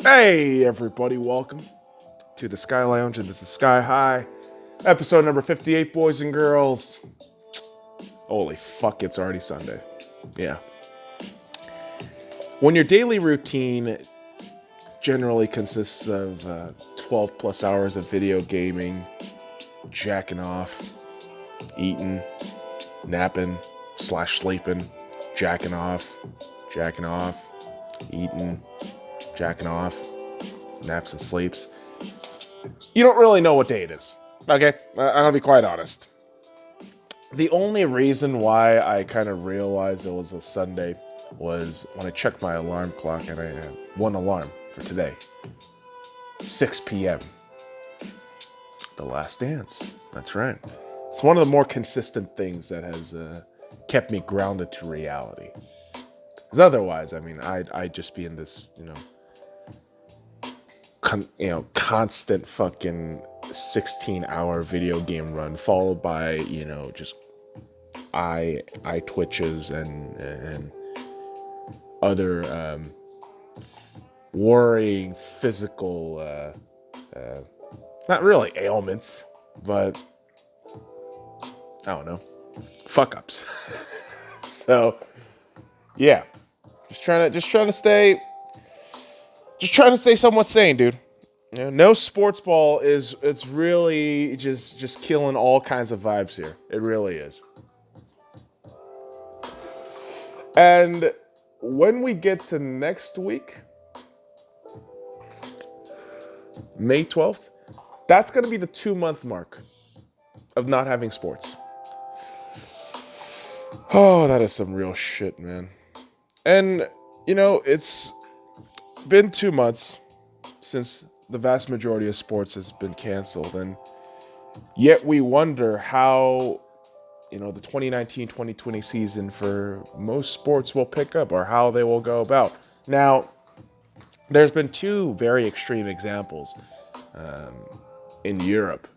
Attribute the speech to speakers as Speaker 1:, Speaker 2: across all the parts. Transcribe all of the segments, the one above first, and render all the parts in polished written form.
Speaker 1: Hey everybody, welcome to the Sky Lounge, and this is Sky High, episode number 58, boys and girls. Holy fuck, it's already Sunday. Yeah. When your daily routine generally consists of 12 plus hours of video gaming, jacking off, eating, napping, sleeping, jacking off, eating, jacking off, naps and sleeps. You don't really know what day it is. Okay? I'll be quite honest. The only reason why I kind of realized it was a Sunday was when I checked my alarm clock, and I had one alarm for today. 6 p.m. The Last Dance. That's right. It's one of the more consistent things that has kept me grounded to reality. Because otherwise, I mean, I'd just be in this, constant fucking 16-hour video game run, followed by, just eye twitches and other worrying physical, not really ailments, but I don't know, fuck ups. So, yeah, just trying to stay somewhat sane, dude. No sports ball it's really just killing all kinds of vibes here. It really is. And when we get to next week, May 12th, that's going to be the 2-month mark of not having sports. Oh, that is some real shit, man. And, it's been 2 months since the vast majority of sports has been canceled, and yet we wonder how, the 2019-2020 season for most sports will pick up, or how they will go about. Now, there's been two very extreme examples in Europe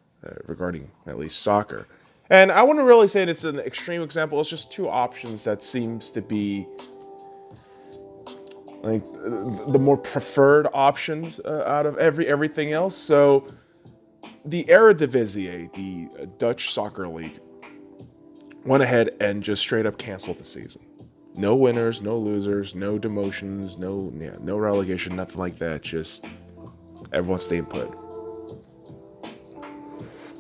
Speaker 1: regarding at least soccer. And I wouldn't really say it's an extreme example. It's just two options that seems to be like the more preferred options out of everything else. So the Eredivisie, the Dutch soccer league, went ahead and just straight up canceled the season. No winners, no losers, no demotions, no relegation, nothing like that. Just everyone staying put.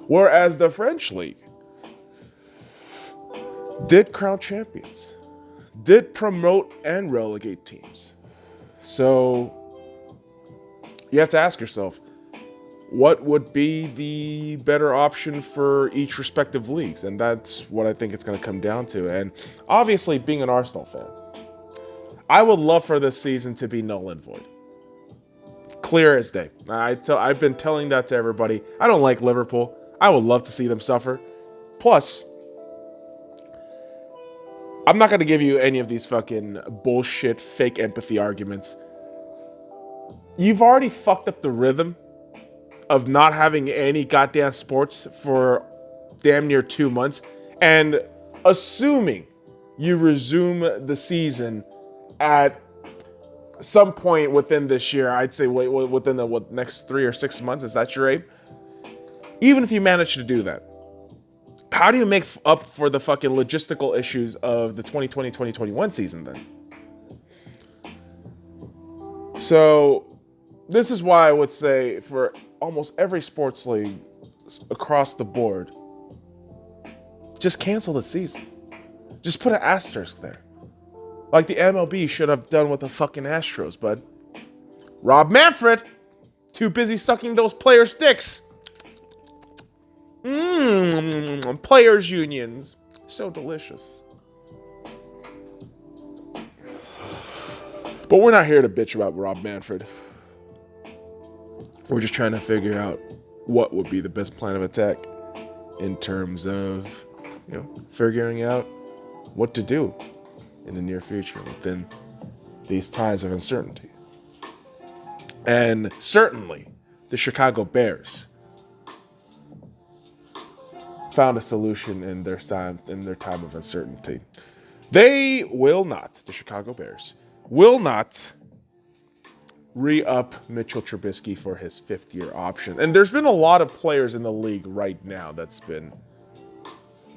Speaker 1: Whereas the French league did crown champions, did promote and relegate teams. So you have to ask yourself, what would be the better option for each respective leagues? And that's what I think it's going to come down to. And obviously, being an Arsenal fan, I would love for this season to be null and void. Clear as day. I've been telling that to everybody. I don't like Liverpool. I would love to see them suffer. Plus, I'm not going to give you any of these fucking bullshit, fake empathy arguments. You've already fucked up the rhythm of not having any goddamn sports for damn near 2 months, and assuming you resume the season at some point within this year, I'd say within the next 3 or 6 months, is that your aim? Even if you manage to do that, how do you make up for the fucking logistical issues of the 2020-2021 season then? So this is why I would say for almost every sports league across the board, just cancel the season. Just put an asterisk there. Like the MLB should have done with the fucking Astros, but Rob Manfred, too busy sucking those players' dicks. Players' unions. So delicious. But we're not here to bitch about Rob Manfred. We're just trying to figure out what would be the best plan of attack in terms of, figuring out what to do in the near future within these times of uncertainty. And certainly, the Chicago Bears found a solution in their time of uncertainty. They will not, the Chicago Bears, will not re-up Mitchell Trubisky for his 5th-year option. And there's been a lot of players in the league right now that's been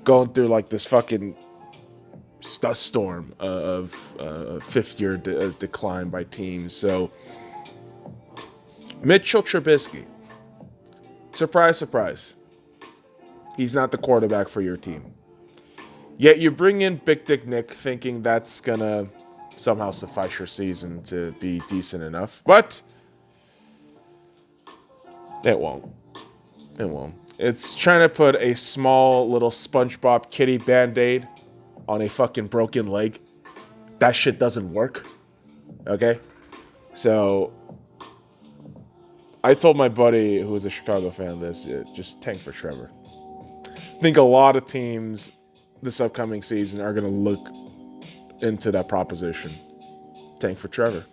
Speaker 1: going through like this fucking dust storm of 5th-year decline by teams. So Mitchell Trubisky, surprise, surprise, he's not the quarterback for your team. Yet you bring in Big Dick Nick thinking that's gonna somehow suffice your season to be decent enough, but it won't. It won't. It's trying to put a small little SpongeBob kitty band-aid on a fucking broken leg. That shit doesn't work. Okay? So I told my buddy who was a Chicago fan this, just tank for Trevor. I think a lot of teams this upcoming season are going to look into that proposition. Tank for Trevor.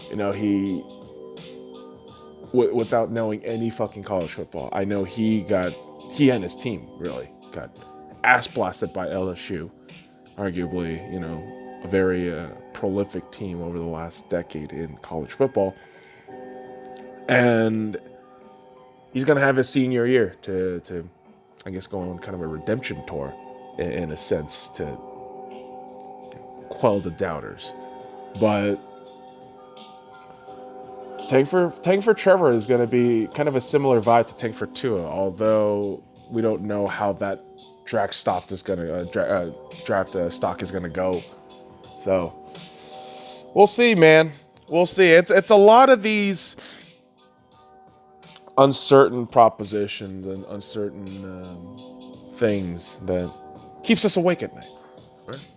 Speaker 1: You know, he, without knowing any fucking college football, I know he and his team really got ass blasted by LSU. Arguably, you know, a very prolific team over the last decade in college football. And he's going to have his senior year to, I guess, go on kind of a redemption tour in a sense to quell the doubters. But Tank for Trevor is going to be kind of a similar vibe to Tank for Tua, although we don't know how that draft stock is going to stock is going to go. So we'll see, man. We'll see. It's a lot of these uncertain propositions and uncertain things that keeps us awake at night. Right?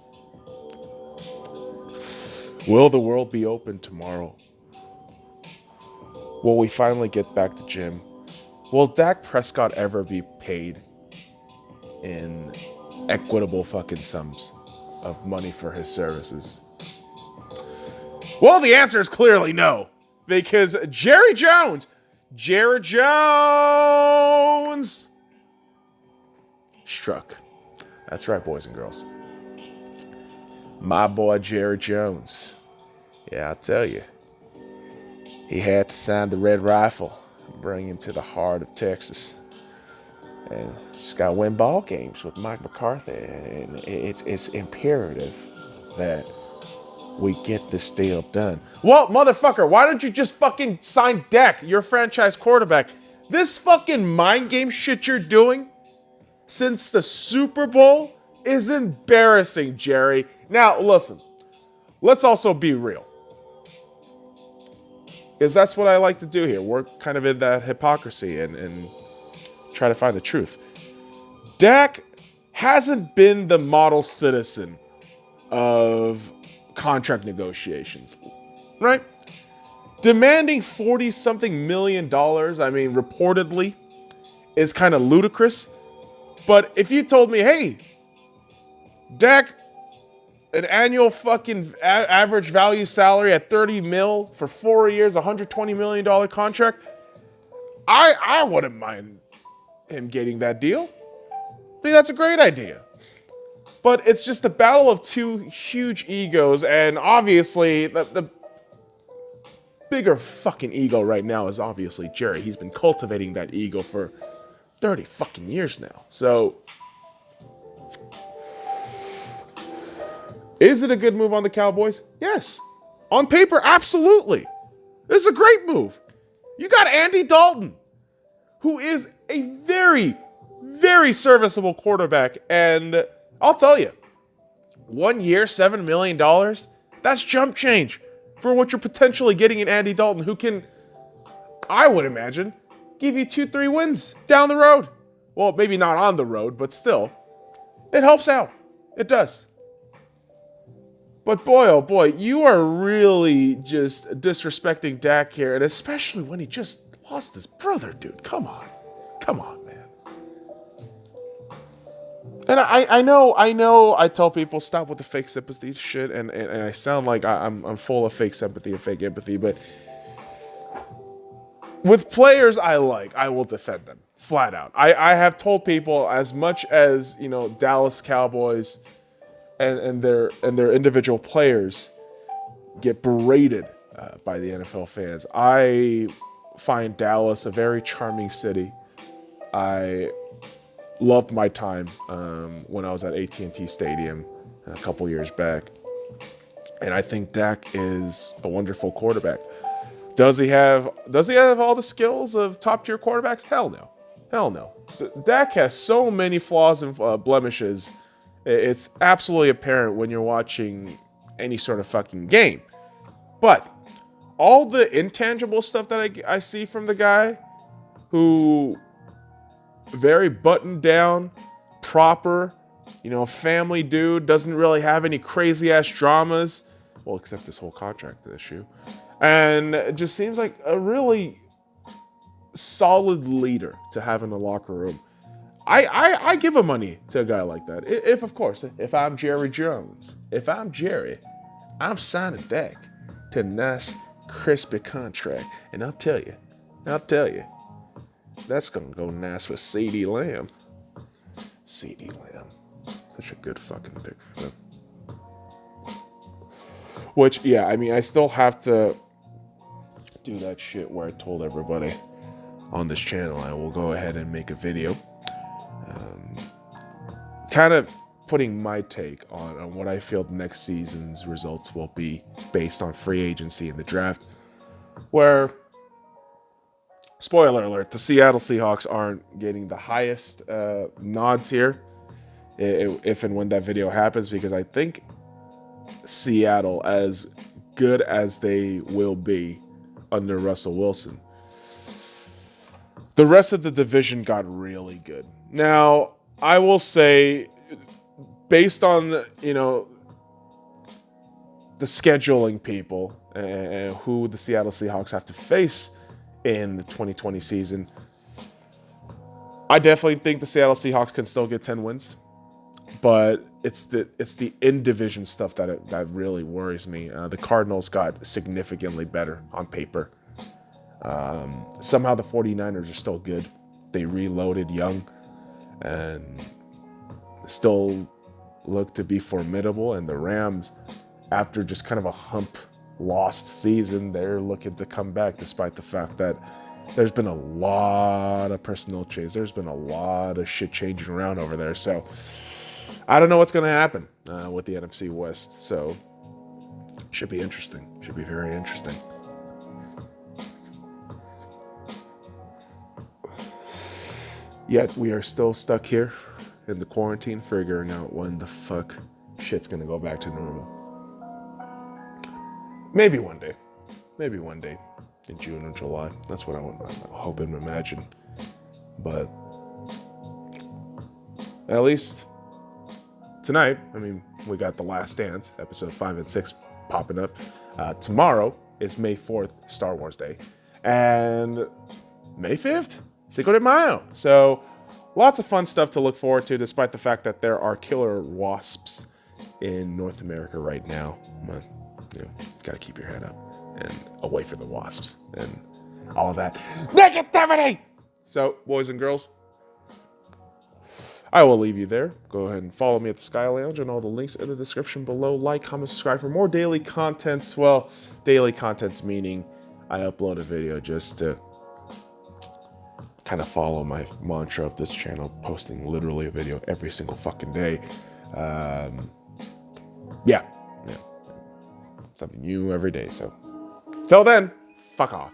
Speaker 1: Will the world be open tomorrow? Will we finally get back to gym? Will Dak Prescott ever be paid in equitable fucking sums of money for his services? Well, the answer is clearly no, because Jared Jones struck. That's right, boys and girls. My boy Jared Jones. Yeah, I'll tell you. He had to sign the red rifle and bring him to the heart of Texas. And just got to win ball games with Mike McCarthy. And it's imperative that we get this deal done. Well, motherfucker, why don't you just fucking sign Dak, your franchise quarterback? This fucking mind game shit you're doing since the Super Bowl is embarrassing, Jerry. Now, listen, let's also be real. Because that's what I like to do here. We're kind of in that hypocrisy and try to find the truth. Dak hasn't been the model citizen of contract negotiations, right? Demanding $40-something million, I mean, reportedly, is kind of ludicrous. But if you told me, hey, Dak, an annual fucking average value salary at $30 million for 4 years, $120 million contract, I wouldn't mind him getting that deal. I think that's a great idea. But it's just a battle of two huge egos, and obviously the bigger fucking ego right now is obviously Jerry. He's been cultivating that ego for 30 fucking years now. So, is it a good move on the Cowboys? Yes. On paper, absolutely. This is a great move. You got Andy Dalton, who is a very, very serviceable quarterback. And I'll tell you, 1 year, $7 million, that's jump change for what you're potentially getting in Andy Dalton, who can, I would imagine, give you 2-3 wins down the road. Well, maybe not on the road, but still, it helps out. It does. But boy, oh boy, you are really just disrespecting Dak here, and especially when he just lost his brother, dude. Come on, man. And I know. I tell people stop with the fake sympathy shit, and I sound like I'm full of fake sympathy and fake empathy, but with players I will defend them flat out. I have told people, as much as, you know, Dallas Cowboys and their individual players get berated by the NFL fans. I find Dallas a very charming city. I loved my time when I was at AT&T Stadium a couple years back. And I think Dak is a wonderful quarterback. Does he have all the skills of top tier quarterbacks? Hell no. Hell no. Dak has so many flaws and blemishes. It's absolutely apparent when you're watching any sort of fucking game. But all the intangible stuff that I see from the guy, who very buttoned down, proper, family dude, doesn't really have any crazy ass dramas. Well, except this whole contract issue. And it just seems like a really solid leader to have in the locker room. I give a money to a guy like that. If I'm Jerry Jones, I'm signing Dak to a nice, crispy contract. And I'll tell you, that's going to go nice with CeeDee Lamb. CeeDee Lamb. Such a good fucking pick for them. Which, yeah, I mean, I still have to do that shit where I told everybody on this channel I will go ahead and make a video. Kind of putting my take on what I feel next season's results will be based on free agency and the draft. Where, spoiler alert, the Seattle Seahawks aren't getting the highest nods here, if and when that video happens, because I think Seattle, as good as they will be under Russell Wilson, the rest of the division got really good. Now, I will say, based on the scheduling people and who the Seattle Seahawks have to face in the 2020 season, I definitely think the Seattle Seahawks can still get 10 wins. But it's the in-division stuff that really worries me. The Cardinals got significantly better on paper. Somehow the 49ers are still good. They reloaded young and still look to be formidable. And the Rams, after just kind of a lost season, they're looking to come back despite the fact that there's been a lot of personnel change. There's been a lot of shit changing around over there. So I don't know what's going to happen with the NFC West. So should be interesting. Should be very interesting. Yet we are still stuck here in the quarantine, figuring out when the fuck shit's going to go back to normal. Maybe one day. Maybe one day in June or July. That's what I'm hoping to imagine. But at least tonight, I mean, we got The Last Dance, episode 5 and 6 popping up. Tomorrow is May 4th, Star Wars Day. And May 5th, Cinco de Mayo. So lots of fun stuff to look forward to, despite the fact that there are killer wasps in North America right now. But, gotta keep your head up and away from the wasps and all of that negativity. So, boys and girls, I will leave you there. Go ahead and follow me at the Sky Lounge, and all the links in the description below. Like, comment, subscribe for more daily contents. Well, daily contents meaning I upload a video just to kind of follow my mantra of this channel, posting literally a video every single fucking day. Yeah. Something new every day. So, till then, fuck off.